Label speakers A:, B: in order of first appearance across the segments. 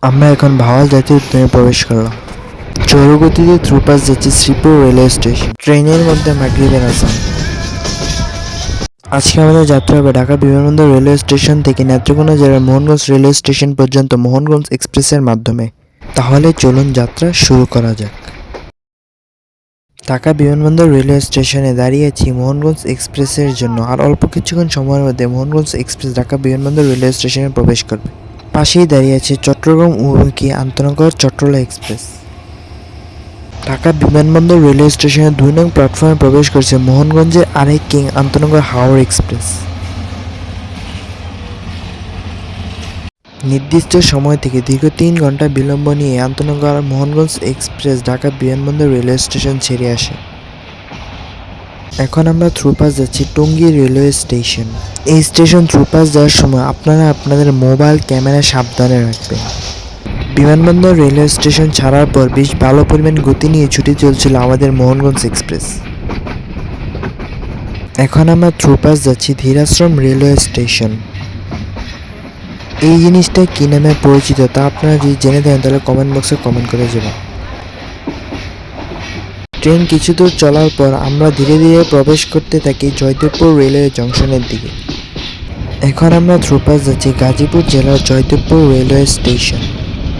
A: আমরা এখন ভাওয়াল জাতীয় উদ্যানে প্রবেশ করলাম। জড়গতিতে থ্রুপাস যাচ্ছে শ্রীপুর রেলওয়ে স্টেশন। ট্রেনের মধ্যে মাগরিবের আজান। আজকে আমাদের যাত্রা হবে ঢাকা বিমানবন্দর রেলওয়ে স্টেশন থেকে নেত্রকোনা জেলার মোহনগঞ্জ রেলওয়ে স্টেশন পর্যন্ত মোহনগঞ্জ এক্সপ্রেসের মাধ্যমে। তাহলে চলুন যাত্রা শুরু করা যাক। ঢাকা বিমানবন্দর রেলওয়ে স্টেশনে দাঁড়িয়ে আছি মোহনগঞ্জ এক্সপ্রেসের জন্য। আর অল্প কিছুক্ষণ সময়ের মধ্যে মোহনগঞ্জ এক্সপ্রেস ঢাকা বিমানবন্দর রেলওয়ে স্টেশনে প্রবেশ করবে। পাশেই দাঁড়িয়ে আছে চট্টগ্রাম অভিমুখী আন্তনগর চট্টলা এক্সপ্রেস। ঢাকা বিমানবন্দর রেলওয়ে স্টেশনের 2 নং প্ল্যাটফর্মে প্রবেশ করছে মোহনগঞ্জের আরেক কিং আন্তনগর হাওড়া এক্সপ্রেস। নির্দিষ্ট সময় থেকে দীর্ঘ 3 ঘন্টা বিলম্ব নিয়ে আন্তনগর মোহনগঞ্জ এক্সপ্রেস ঢাকা বিমানবন্দর রেলওয়ে স্টেশন ছেড়ে আসে। এখন আমরা থ্রুপাস যাচ্ছি টঙ্গী রেলওয়ে স্টেশন। এই স্টেশন থ্রুপাস যাওয়ার সময় আপনারা আপনাদের মোবাইল ক্যামেরা সাবধানে রাখবেন। বিমানবন্দর রেলওয়ে স্টেশন ছাড়ার পর বেশ ভালো পরিমাণ গতি নিয়ে ছুটে চলছিল আমাদের মোহনগঞ্জ এক্সপ্রেস। এখন আমরা থ্রুপাস যাচ্ছি ধীরাশ্রম রেলওয়ে স্টেশন। এই জিনিসটা কী নামে পরিচিত তা আপনারা যদি জেনে থাকেন তাহলে কমেন্ট বক্সে কমেন্ট করে যাবেন। ট্রেন কিছু দূর চলার পর আমরা ধীরে ধীরে প্রবেশ করতে থাকি জয়দেবপুর রেলওয়ে জংশনের দিকে। এখন আমরা থ্রুপাস যাচ্ছি গাজীপুর জেলার জয়দেবপুর রেলওয়ে স্টেশন।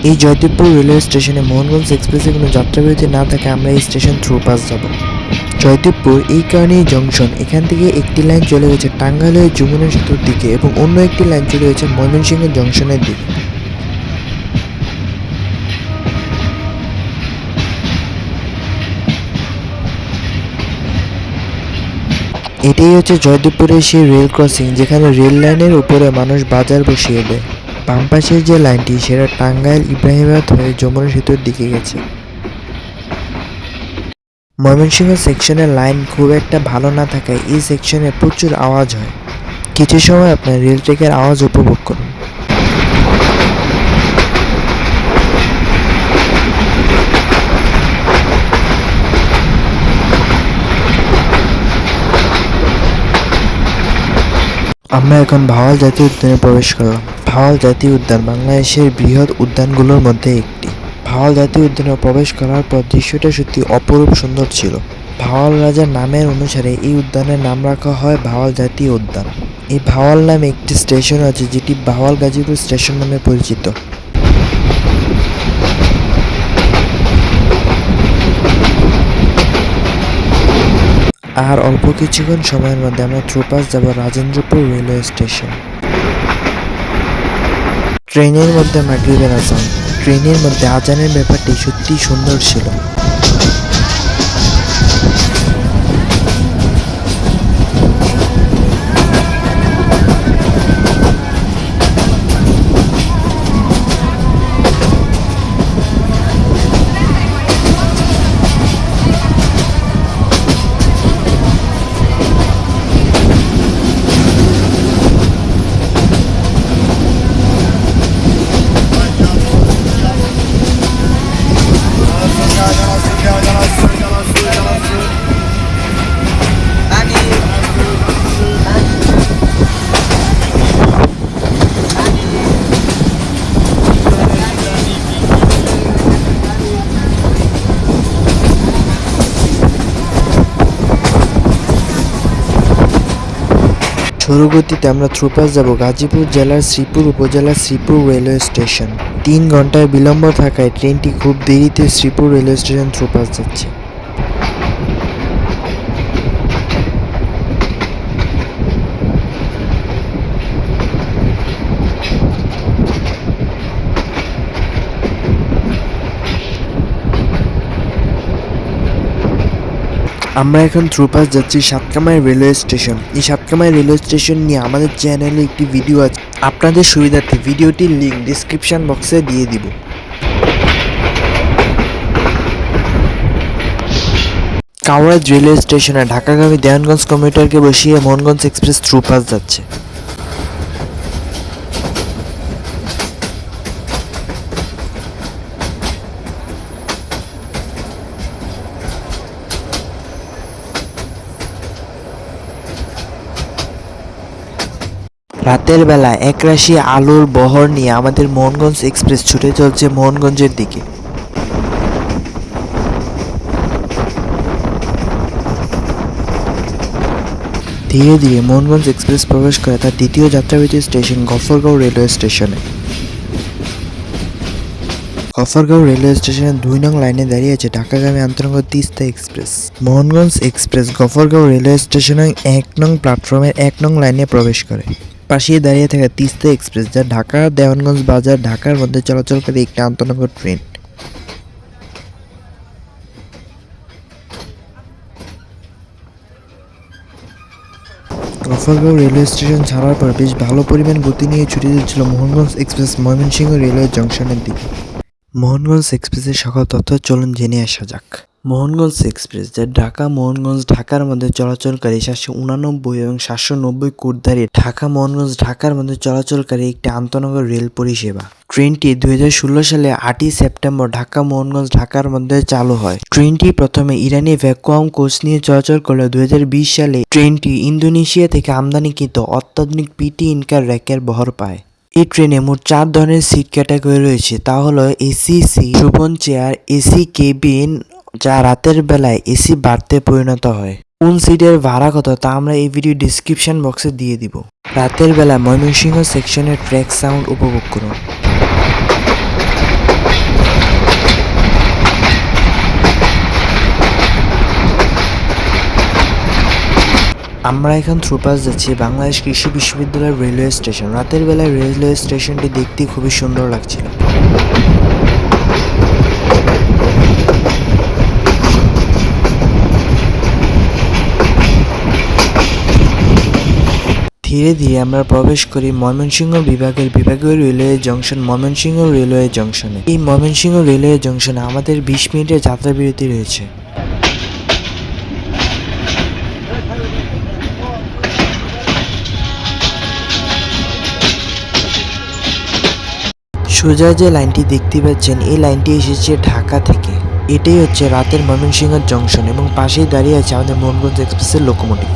A: এই জয়দেবপুর রেলওয়ে স্টেশনে মোহনগঞ্জ এক্সপ্রেসে কোনো যাত্রাবিরতি না থাকে আমরা এই স্টেশন থ্রুপাস যাব। জয়দেবপুর এই কারণেই জংশন। এখান থেকে একটি লাইন চলে গেছে টাঙ্গাইল হয়ে যমুনা সেতুর দিকে এবং অন্য একটি লাইন চলে গেছে ময়মনসিংহ জংশনের দিকে। এটাই হচ্ছে জয়দেবপুরের সেই রেল ক্রসিং যেখানে রেল লাইনের উপরে মানুষ বাজার বসিয়ে দেয়। বাম পাশের যে লাইনটি সেটা টাঙ্গাইল ইব্রাহিমবাদ হয়ে যমুনা সেতুর দিকে গেছে। ময়মনসিংহ সেকশনের লাইন খুব একটা ভালো না থাকায় এই সেকশনে প্রচুর আওয়াজ হয়। কিছু সময় আপনার রেল ট্র্যাকের আওয়াজ উপভোগ করুন। আমরা এখন ভাওয়াল জাতীয় উদ্যানে প্রবেশ করলাম। ভাওয়াল জাতীয় উদ্যান বাংলাদেশের বৃহৎ উদ্যানগুলোর মধ্যে একটি। ভাওয়াল জাতীয় উদ্যানে প্রবেশ করার পর দৃশ্যটা সত্যি অপরূপ সুন্দর ছিল। ভাওয়াল রাজার নামের অনুসারে এই উদ্যানের নাম রাখা হয় ভাওয়াল জাতীয় উদ্যান। এই ভাওয়াল নামে একটি স্টেশন আছে যেটি ভাওয়াল গাজীপুর স্টেশন নামে পরিচিত। আর অল্প কিছুক্ষণ সময়ের মধ্যে আমরা থ্রুপাস যাব রাজেন্দ্রপুর রেলওয়ে স্টেশন। ট্রেনের মধ্যে মাগরিবের আজান। ট্রেনের মধ্যে আজানের ব্যাপারটি সত্যিই সুন্দর ছিল। ঝড়গতিতে আমরা থ্রুপাস যাব গাজীপুর জেলার শ্রীপুর উপজেলার শ্রীপুর রেলওয়ে স্টেশন। 3 ঘন্টার বিলম্ব থাকায় ট্রেনটি খুব দেরিতে শ্রীপুর রেলওয়ে স্টেশন থ্রুপাস যাচ্ছে। আমরা এখন থ্রুপাস যাচ্ছি সাতকামাই রেলওয়ে স্টেশন। এই সাতকামাই রেলওয়ে স্টেশন নিয়ে আমাদের চ্যানেলে একটি ভিডিও আছে, আপনাদের সুবিধার্থে ভিডিওটির লিঙ্ক ডিসক্রিপশন বক্সে দিয়ে দিব। কাওড়াজ রেলওয়ে স্টেশনে ঢাকাগামী দেওয়ানগঞ্জ কমিউটারকে বসিয়ে মোহনগঞ্জ এক্সপ্রেস থ্রুপাস যাচ্ছে। রাতের বেলা একরাশি আলোর বহর নিয়ে আমাদের মোহনগঞ্জ এক্সপ্রেস ছুটে চলছে মোহনগঞ্জের দিকে। ধীরে ধীরে মোহনগঞ্জ এক্সপ্রেস প্রবেশ করে তার দ্বিতীয় যাত্রাবিরতি স্টেশন গফরগাঁও রেলওয়ে স্টেশনে। গফরগাঁও রেলওয়ে স্টেশনের 2 নং লাইনে দাঁড়িয়ে আছে ঢাকাগামী আন্তনগর Teesta express. Mohanganj express Gafargaon railway স্টেশনের 1 নং প্ল্যাটফর্মের 1 নং লাইনে প্রবেশ করে। পাশেই দাঁড়িয়ে থাকা তিস্তা এক্সপ্রেস, যা ঢাকা দেওয়ানগঞ্জ বাজার ঢাকার মধ্যে চলাচলকারী একটি আন্তনগর ট্রেন। গফরগাঁও রেলওয়ে স্টেশন ছাড়ার পর বেশ ভালো পরিমাণ গতি নিয়ে ছুটে যাচ্ছিল মোহনগঞ্জ এক্সপ্রেস ময়মনসিংহ রেলওয়ে জংশনের দিকে। মোহনগঞ্জ এক্সপ্রেসের সকল তথ্য চলুন জেনে আসা যাক। মোহনগঞ্জ এক্সপ্রেস, যা ঢাকা মোহনগঞ্জ ঢাকার মধ্যে চলাচলকারী 789 এবং 790 কোচধারী ঢাকা মোহনগঞ্জ ঢাকার মধ্যে চলাচলকারী একটি আন্তনগর রেল পরিষেবা। ট্রেনটি 2016 সালে 8ই সেপ্টেম্বর ঢাকা মোহনগঞ্জ ঢাকার মধ্যে চালু হয়। ট্রেনটি প্রথমে ইরানি ভ্যাকুয়াম কোচ নিয়ে চলাচল করলে 2020 সালে ট্রেনটি ইন্দোনেশিয়া থেকে আমদানিকৃত অত্যাধুনিক পিটি ইনকার র্যাকের বহর পায়। এই ট্রেনে মোট 4 ধরনের সিট ক্যাটাগরি রয়েছে, তা হলো এসি সিট, সুপন চেয়ার, এসি কেবিন, যা রাতের বেলায় এসি বার্থে পরিণত হয়। কোন সিটের ভাড়া কত তা আমরা এই ভিডিও ডিসক্রিপশন বক্সে দিয়ে দিব। রাতের বেলা ময়মনসিংহ সেকশনের ট্র্যাক সাউন্ড উপভোগ করুন। আমরা এখন থ্রুপাস যাচ্ছি বাংলাদেশ কৃষি বিশ্ববিদ্যালয়ের রেলওয়ে স্টেশন। রাতের বেলায় রেলওয়ে স্টেশনটি দেখতে খুবই সুন্দর লাগছিল। ধীরে ধীরে আমরা প্রবেশ করি ময়মনসিংহ বিভাগের বিভাগীয় রেলওয়ে জংশন ময়মনসিংহ রেলওয়ে জংশনে। এই ময়মনসিংহ রেলওয়ে জংশনে আমাদের 20 মিনিটের যাত্রা বিরতি রয়েছে। সোজা যে লাইনটি দেখতে পাচ্ছেন, এই লাইনটি এসেছে ঢাকা থেকে। এটাই হচ্ছে রাতের ময়মনসিংহ জংশন এবং পাশেই দাঁড়িয়ে আছে আমাদের মোহনগঞ্জ এক্সপ্রেসের লোকোমোটিভ।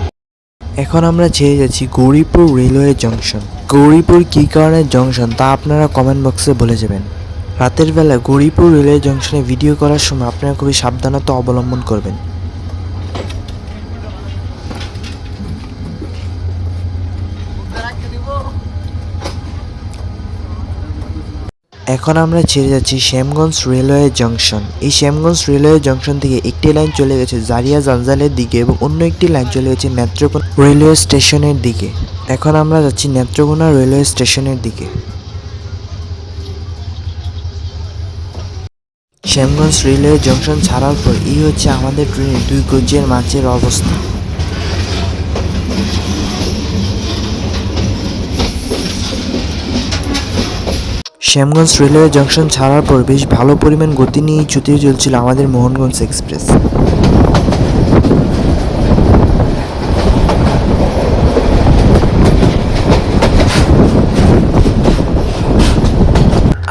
A: এখন আমরা ছেড়ে যাচ্ছি গৌরীপুর রেলওয়ে জংশন। গৌরীপুর কী কারণে জংশন তা আপনারা কমেন্ট বক্সে বলে যাবেন। রাতের বেলা গৌরীপুর রেলওয়ে জংশনে ভিডিও করার সময় আপনারা খুবই সাবধানতা অবলম্বন করবেন। এখন আমরা ছেড়ে যাচ্ছি শ্যামগঞ্জ রেলওয়ে জংশন। এই শ্যামগঞ্জ রেলওয়ে জংশন থেকে একটি লাইন চলে গেছে জারিয়া জাঞ্জালের দিকে এবং অন্য একটি লাইন চলে গেছে নেত্রকোনা রেলওয়ে স্টেশনের দিকে। এখন আমরা যাচ্ছি নেত্রকোনা রেলওয়ে স্টেশনের দিকে। শ্যামগঞ্জ রেলওয়ে জংশন ছাড়ার পর এই হচ্ছে আমাদের ট্রেনের 2 গজের মাঝের অবস্থা। শ্যামগঞ্জ রেলওয়ে জংশন ছাড়ার পর বেশ ভালো পরিমাণ গতি নিয়ে ছুটে চলছিল আমাদের মোহনগঞ্জ এক্সপ্রেস।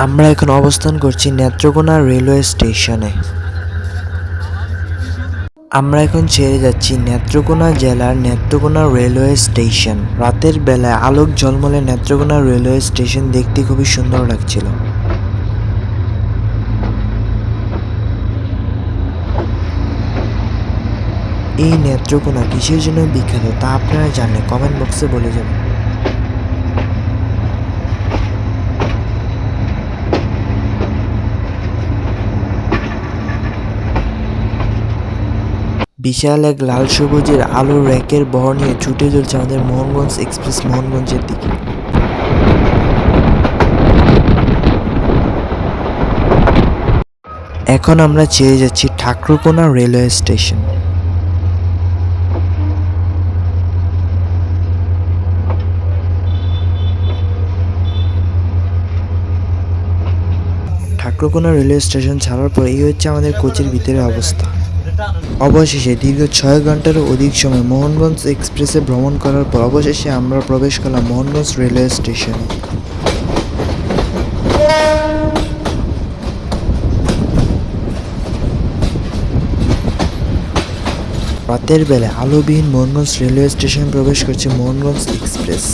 A: আমরা এখন অবস্থান করছি নেত্রকোনা রেলওয়ে স্টেশনে। আমরা এখন ছেড়ে যাচ্ছি নেত্রকোনা জেলার নেত্রকোনা রেলওয়ে স্টেশন। রাতের বেলায় আলোক ঝলমলে নেত্রকোনা রেলওয়ে স্টেশন দেখতে খুবই সুন্দর লাগছিল। এই নেত্রকোনা কিসের জন্য বিখ্যাত তা আপনারা জানলে কমেন্ট বক্সে বলে যাবেন। বিশাল এক লাল সবুজের আলোর র্যাকের বহর নিয়ে ছুটে চলছে আমাদের মোহনগঞ্জ এক্সপ্রেস মোহনগঞ্জের দিকে। এখন আমরা ছেড়ে যাচ্ছি Thakurkona railway station. Thakurkona railway station ছাড়ার পর এই হচ্ছে আমাদের কোচের ভিতরের অবস্থা। অবশেষে দীর্ঘ 6 ঘন্টারও অধিক সময় মোহনগঞ্জ এক্সপ্রেসে ভ্রমণ করার পর অবশেষে আমরা প্রবেশ করলাম মোহনগঞ্জ রেলওয়ে স্টেশনে। রাতের বেলা আলোবিহীন মোহনগঞ্জ রেলওয়ে স্টেশনে প্রবেশ করছে মোহনগঞ্জ এক্সপ্রেস।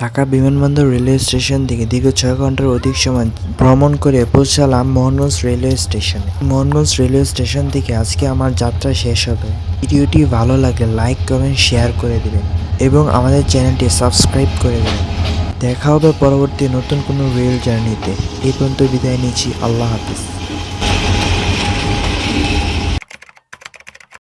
A: ঢাকা বিমানবন্দর রেলওয়ে স্টেশন থেকে দীর্ঘ 6 ঘন্টার অধিক সময় ভ্রমণ করে পৌঁছালাম মোহনগঞ্জ রেলওয়ে স্টেশনে। মোহনগঞ্জ রেলওয়ে স্টেশন থেকে আজকে আমার যাত্রা শেষ হবে। ভিডিওটি ভালো লাগলে লাইক কমেন্ট শেয়ার করে দিবেন এবং আমাদের চ্যানেলটি সাবস্ক্রাইব করে দেবেন। দেখা হবে পরবর্তী নতুন কোনো রেল জার্নিতে। এই পর্যন্ত বিদায় নিচ্ছি। আল্লাহ হাফিজ।